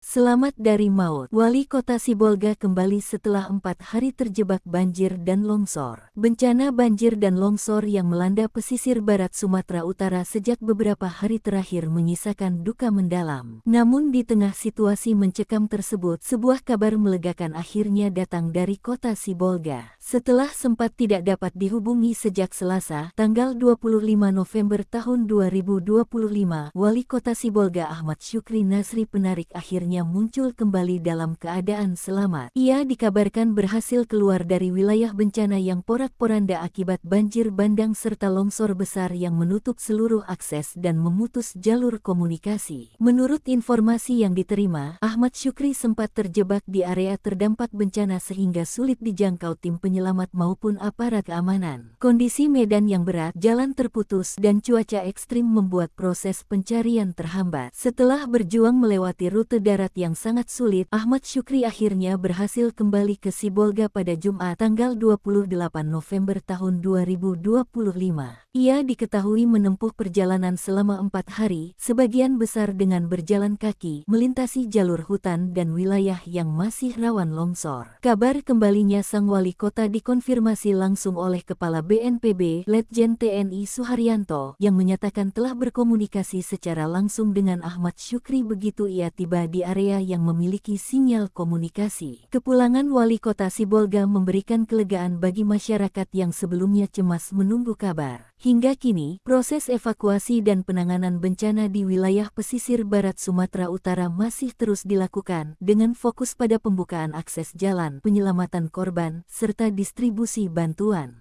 Selamat dari maut. Wali Kota Sibolga kembali setelah 4 hari terjebak banjir dan longsor. Bencana banjir dan longsor yang melanda pesisir barat Sumatera Utara sejak beberapa hari terakhir menyisakan duka mendalam. Namun di tengah situasi mencekam tersebut, sebuah kabar melegakan akhirnya datang dari Kota Sibolga. Setelah sempat tidak dapat dihubungi sejak Selasa, tanggal 25 November tahun 2025, Wali Kota Sibolga Ahmad Syukri Nasri Penarik akhirnya muncul kembali dalam keadaan selamat. Ia dikabarkan berhasil keluar dari wilayah bencana yang porak-poranda akibat banjir bandang serta longsor besar yang menutup seluruh akses dan memutus jalur komunikasi. Menurut informasi yang diterima, Ahmad Syukri sempat terjebak di area terdampak bencana sehingga sulit dijangkau tim penyelamat maupun aparat keamanan. Kondisi medan yang berat, jalan terputus, dan cuaca ekstrim membuat proses pencarian terhambat. Setelah berjuang melewati rute darat yang sangat sulit, Ahmad Syukri akhirnya berhasil kembali ke Sibolga pada Jumat tanggal 28 November tahun 2025. Ia diketahui menempuh perjalanan selama 4 hari, sebagian besar dengan berjalan kaki, melintasi jalur hutan dan wilayah yang masih rawan longsor. Kabar kembalinya sang wali kota dikonfirmasi langsung oleh Kepala BNPB, Letjen TNI Suharyanto, yang menyatakan telah berkomunikasi secara langsung dengan Ahmad Syukri begitu ia tiba di area yang memiliki sinyal komunikasi. Kepulangan Wali Kota Sibolga memberikan kelegaan bagi masyarakat yang sebelumnya cemas menunggu kabar. Hingga kini, proses evakuasi dan penanganan bencana di wilayah pesisir barat Sumatera Utara masih terus dilakukan, dengan fokus pada pembukaan akses jalan, penyelamatan korban, serta distribusi bantuan.